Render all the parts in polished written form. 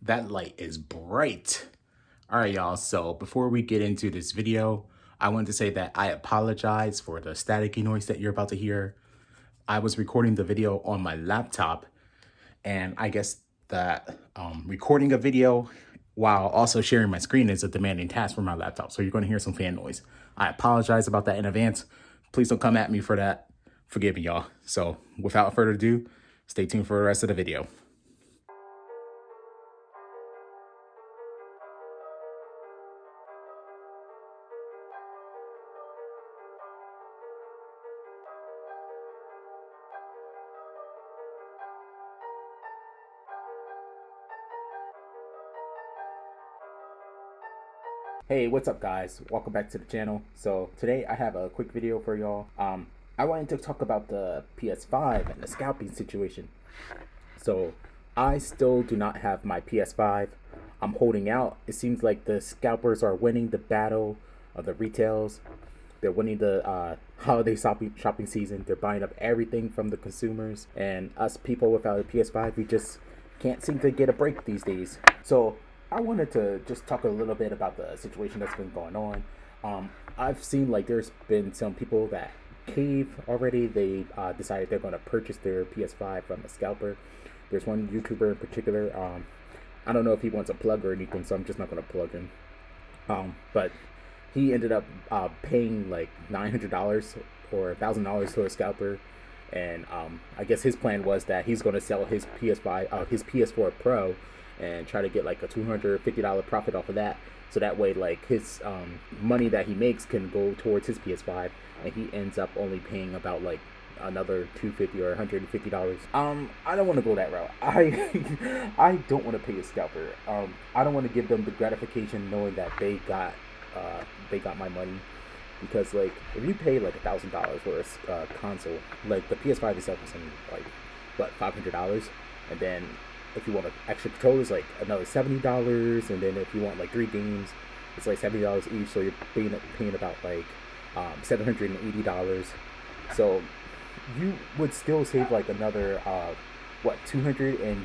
That light is bright. All right, y'all. So before we get into this video, I wanted to say that I apologize for the staticky noise that you're about to hear. I was recording the video on my laptop, and I guess that recording a video while also sharing my screen is a demanding task for my laptop. So you're going to hear some fan noise. I apologize about that in advance. Please don't come at me for that. Forgive me, y'all. So without further ado, stay tuned for the rest of the video. Hey, what's up guys? Welcome back to the channel. So today I have a quick video for y'all. I wanted to talk about the PS5 and the scalping situation. So I still do not have my PS5. I'm holding out. It seems like the scalpers are winning the battle of the retails. They're winning the holiday shopping season. They're buying up everything from the consumers, and us people without a PS5, we just can't seem to get a break these days. So I wanted to just talk a little bit about the situation that's been going on. I've seen like there's been some people that cave already. They decided they're going to purchase their PS5 from a scalper. There's one YouTuber in particular. I don't know if he wants a plug or anything, so I'm just not going to plug him. But he ended up paying like $900 or $1,000 to a scalper, and I guess his plan was that he's going to sell his PS5, his PS4 Pro, and try to get like a $250 profit off of that. So that way, like his money that he makes can go towards his PS5, and he ends up only paying about like another $250 or $150. I don't want to go that route. I don't want to pay a scalper. I don't want to give them the gratification knowing that they got my money, because like if you pay like $1,000 for a console, like the PS5 itself is only like what, $500, and then if you want extra controllers, like another $70, and then if you want like 3 games, it's like $70 each. So you're paying about like $780. So you would still save like another what, $220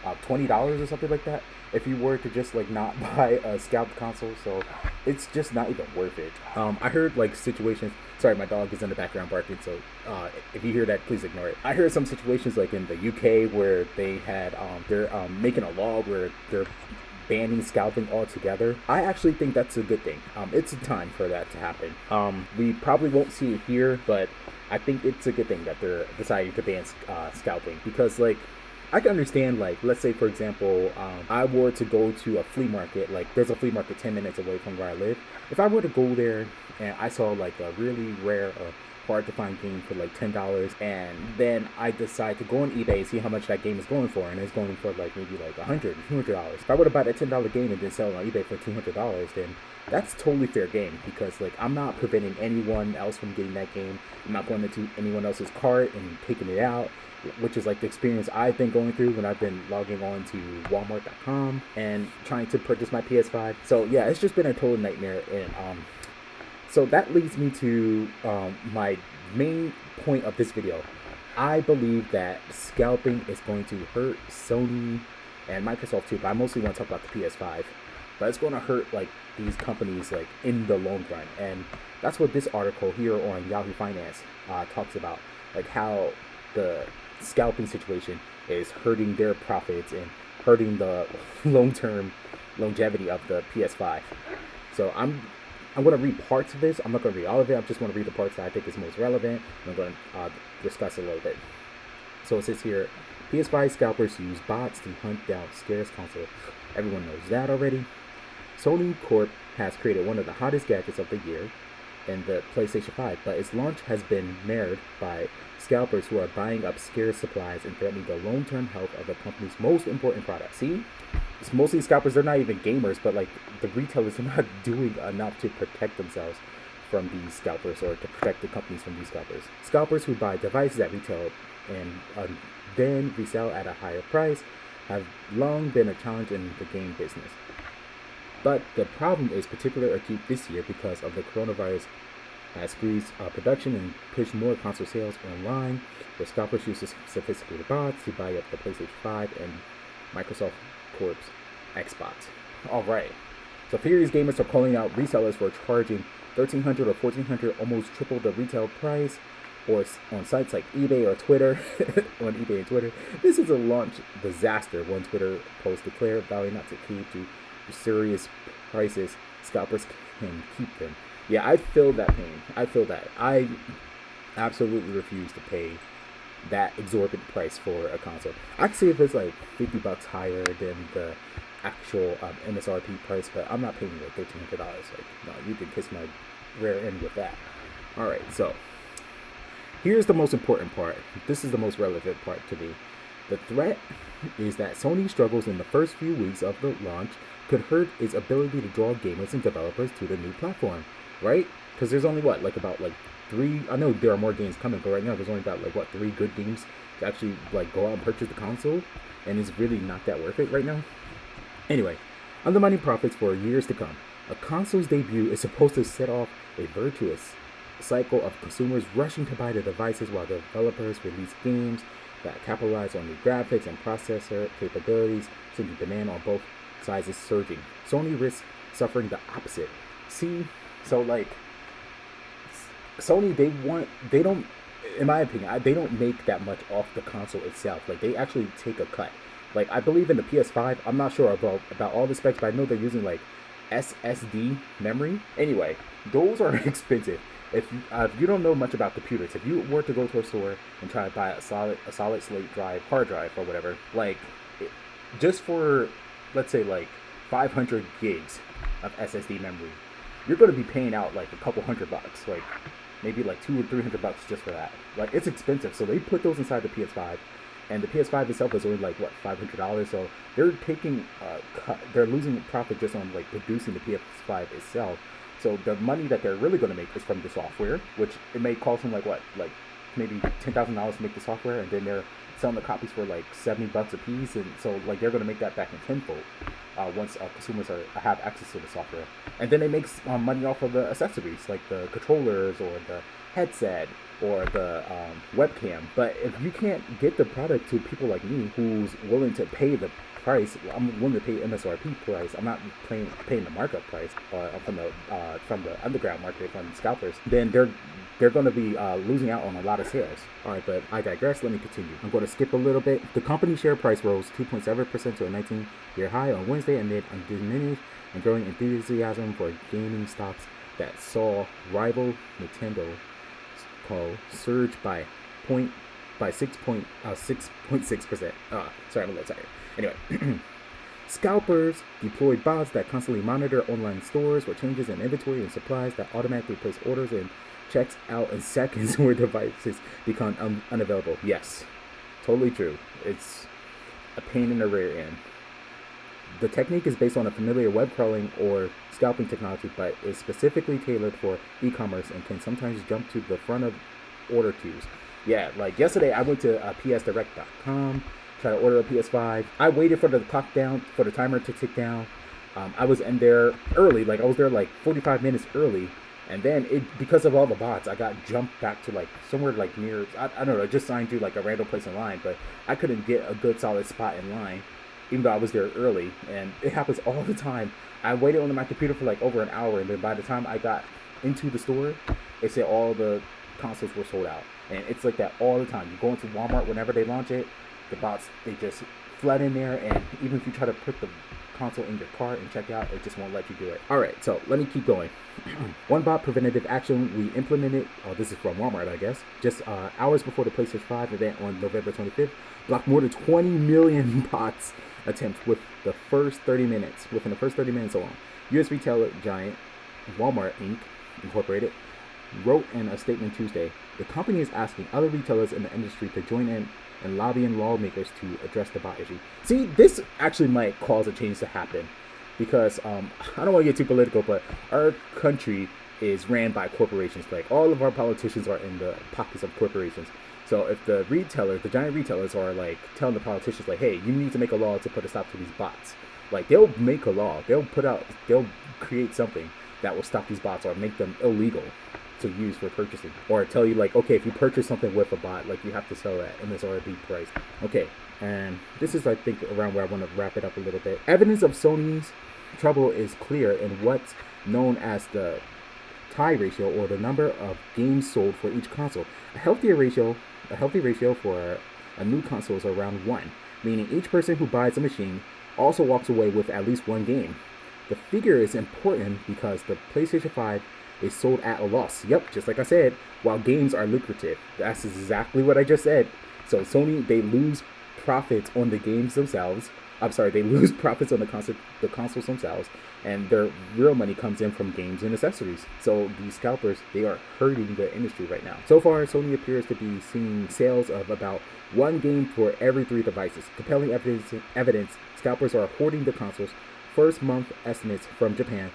or something like that if you were to just like not buy a scalped console. So it's just not even worth it. I heard like situations. Sorry, my dog is in the background barking, so if you hear that, please ignore it. I heard some situations like in the UK where they had they're making a law where they're banning scalping altogether. I actually think that's a good thing. It's a time for that to happen. We probably won't see it here, but I think it's a good thing that they're deciding to ban scalping, because like I can understand, like, let's say, for example, I were to go to a flea market. Like, there's a flea market 10 minutes away from where I live. If I were to go there and I saw, like, a really rare or hard-to-find game for, like, $10, and then I decide to go on eBay and see how much that game is going for, and it's going for, like, maybe, like, $100, $200. If I were to buy that $10 game and then sell it on eBay for $200, then that's totally fair game, because, like, I'm not preventing anyone else from getting that game. I'm not going into anyone else's cart and taking it out, which is like the experience I've been going through when I've been logging on to Walmart.com and trying to purchase my PS5. So yeah, it's just been a total nightmare. And so that leads me to my main point of this video. I believe that scalping is going to hurt Sony and Microsoft too, but I mostly want to talk about the PS5. But it's going to hurt like these companies like in the long run, and that's what this article here on Yahoo Finance talks about, like how the scalping situation is hurting their profits and hurting the long-term longevity of the PS5. So I'm going to read parts of this. I'm not going to read all of it. I'm just going to read the parts that I think is most relevant, and I'm going to discuss a little bit. So it says here, PS5 scalpers use bots to hunt down scarce console. Everyone knows that already. Sony Corp has created one of the hottest gadgets of the year in the PlayStation 5, but its launch has been marred by scalpers who are buying up scarce supplies and threatening the long-term health of the company's most important product. See? It's mostly scalpers. They're not even gamers, but like the retailers are not doing enough to protect themselves from these scalpers, or to protect the companies from these scalpers. Scalpers who buy devices at retail and then resell at a higher price have long been a challenge in the game business. But the problem is particularly acute this year because of the coronavirus has squeezed production and pushed more console sales online, where scalpers use sophisticated bots to buy up the PlayStation 5 and Microsoft Corp's Xbox. All right. So furious gamers are calling out resellers for charging $1,300 or $1,400, almost triple the retail price, or on sites like eBay or Twitter. On eBay and Twitter, this is a launch disaster. One Twitter post declared, vowing not to keep to serious prices. Scalpers can keep them. Yeah, I feel that pain. I feel that. I absolutely refuse to pay that exorbitant price for a console. I can see if it's like $50 higher than the actual MSRP price, but I'm not paying like $1,300. Like, no, you can kiss my rear end with that. All right, so here's the most important part. This is the most relevant part to me. The threat is that Sony struggles in the first few weeks of the launch could hurt its ability to draw gamers and developers to the new platform, right? Because there's only about three. I know there are more games coming, but right now there's only about 3 good games to actually go out and purchase the console, and it's really not that worth it right now. Anyway, undermining profits for years to come. A console's debut is supposed to set off a virtuous cycle of consumers rushing to buy the devices while developers release games that capitalize on new graphics and processor capabilities, sending demand on both sides is surging. Sony risks suffering the opposite. See, so Sony, they don't, in my opinion, they don't make that much off the console itself. They actually take a cut. I believe in the PS5. I'm not sure about all the specs, but I know they're using SSD memory. Anyway, those are expensive. If you don't know much about computers, if you were to go to a store and try to buy a solid state drive, hard drive, or whatever, just for, let's say 500 gigs of SSD memory, you're going to be paying out a couple $100, maybe $200 or $300 just for that. It's expensive. So they put those inside the PS5. And the PS5 itself is only $500, so they're taking they're losing profit just on producing the PS5 itself. So the money that they're really going to make is from the software, which it may cost them maybe $10,000 to make the software, and then they're selling the copies for $70 a piece, and so they're going to make that back in tenfold once consumers have access to the software. And then they make money off of the accessories like the controllers or the headset or the webcam. But if you can't get the product to people like me who's willing to pay the price, I'm willing to pay MSRP price, I'm not paying the markup price from the underground market, from scalpers, then they're going to be losing out on a lot of sales. All right, but I digress. Let me continue. I'm going to skip a little bit. The company share price rose 2.7% to a 19-year high on Wednesday amid undiminished and growing enthusiasm for gaming stocks that saw rival Nintendo surge by 6.6%. Sorry, I'm a little tired. Anyway, scalpers deploy bots that constantly monitor online stores for changes in inventory and supplies, that automatically place orders and checks out in seconds where devices become unavailable. Yes, totally true. It's a pain in the rear end. The technique is based on a familiar web crawling or scalping technology, but is specifically tailored for e-commerce and can sometimes jump to the front of order queues. Yeah, yesterday I went to psdirect.com, tried to order a PS5. I waited for the clock down, for the timer to tick down. I was in there early, I was there 45 minutes early, and then because of all the bots, I got jumped back to somewhere near, I don't know, I just signed to a random place in line, but I couldn't get a good solid spot in line, even though I was there early, and it happens all the time. I waited on my computer for over an hour, and then by the time I got into the store, it said all the consoles were sold out. And it's like that all the time. You go into Walmart whenever they launch it, the bots, they just flood in there, and even if you try to put the console in your cart and check out, it just won't let you do it. All right, so let me keep going. One bot preventative action we implemented, this is from Walmart, I guess, just hours before the PlayStation 5 event on November 25th, blocked more than 20 million bots attempts within the first 30 minutes alone. US retailer giant Walmart Inc. Incorporated wrote in a statement Tuesday, the company is asking other retailers in the industry to join in and lobbying lawmakers to address the bot issue. See, this actually might cause a change to happen because I don't want to get too political, but our country is ran by corporations. All of our politicians are in the pockets of corporations. So if the giant retailers are telling the politicians hey, you need to make a law to put a stop to these bots, they'll make a law, they'll create something that will stop these bots or make them illegal. to use for purchasing, or tell you like, okay, if you purchase something with a bot, like you have to sell at MSRP price. Okay, and this is I think around where I want to wrap it up a little bit. Evidence of Sony's trouble is clear in what's known as the tie ratio, or the number of games sold for each console. A healthy ratio for a new console is around 1, meaning each person who buys a machine also walks away with at least one game. The figure is important because the PlayStation 5 is sold at a loss. Yep, just like I said, while games are lucrative. That's exactly what I just said. So Sony, they lose profits on the games themselves. I'm sorry, they lose profits on the consoles themselves, and their real money comes in from games and accessories. So these scalpers, they are hurting the industry right now. So far, Sony appears to be seeing sales of about 1 game for every 3 devices. Compelling evidence, scalpers are hoarding the consoles. First month estimates from Japan,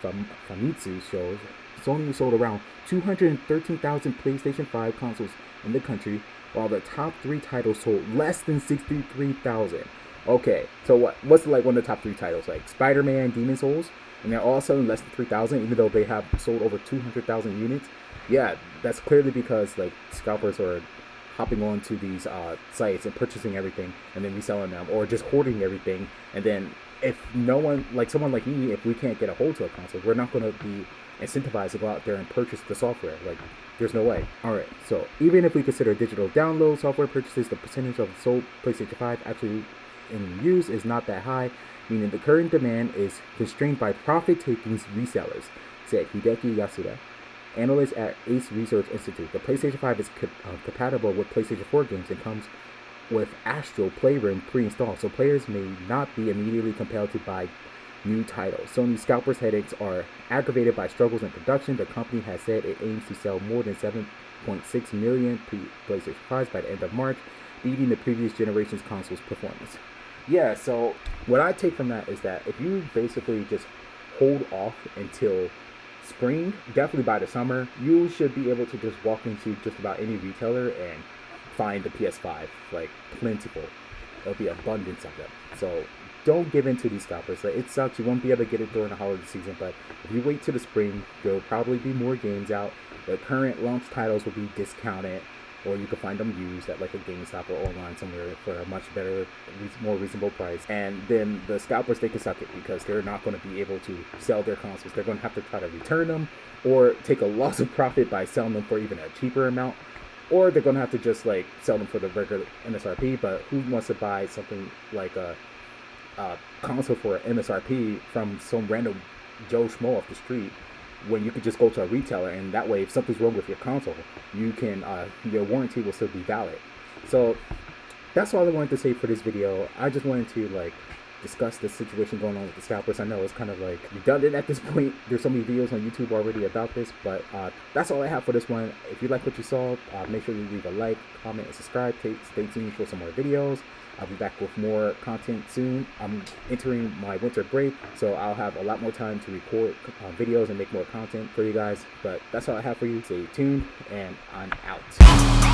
from Famitsu shows, Sony sold around 213,000 PlayStation 5 consoles in the country, while the top 3 titles sold less than 63,000. Okay, so what's like one of the top 3 titles? Like Spider-Man, Demon Souls, and they're all selling less than 3,000, even though they have sold over 200,000 units. Yeah, that's clearly because like scalpers are hopping onto these sites and purchasing everything and then reselling them, or just hoarding everything. And then if no one, like someone like me, if we can't get a hold to a console, we're not going to be incentivized to go out there and purchase the software. Like, there's no way. Alright, so even if we consider digital download software purchases, the percentage of sold PlayStation 5 actually in use is not that high, meaning the current demand is constrained by profit-taking resellers, said Hideki Yasuda, analyst at Ace Research Institute. The PlayStation 5 is compatible with PlayStation 4 games and comes with Astral Playroom pre-installed, so players may not be immediately compelled to buy new titles. Sony scalpers' headaches are aggravated by struggles in production. The company has said it aims to sell more than 7.6 million PlayStation 5s by the end of March, beating the previous generation's consoles' performance. Yeah, so what I take from that is that if you basically just hold off until spring, definitely by the summer, you should be able to just walk into just about any retailer and find the PS5, like plentiful. There'll be abundance of them. So don't give in to these scalpers. Like, it sucks, you won't be able to get it during the holiday season, but if you wait till the spring, there'll probably be more games out. The current launch titles will be discounted, or you can find them used at like a GameStop or online somewhere for a much better, more reasonable price. And then the scalpers, they can suck it because they're not going to be able to sell their consoles. They're going to have to try to return them or take a loss of profit by selling them for even a cheaper amount, or they're going to have to just like sell them for the regular MSRP. But who wants to buy something like a console for MSRP from some random Joe Schmo off the street, when you could just go to a retailer, and that way if something's wrong with your console, you can your warranty will still be valid. So that's all I wanted to say for this video. I just wanted to like discuss the situation going on with the scalpers. I know it's kind of like redundant at this point. There's so many videos on YouTube already about this, but that's all I have for this one. If you like what you saw, make sure you leave a like, comment, and subscribe. Stay tuned for some more videos. I'll be back with more content soon. I'm entering my winter break, so I'll have a lot more time to record videos and make more content for you guys. But that's all I have for you. Stay tuned, and I'm out.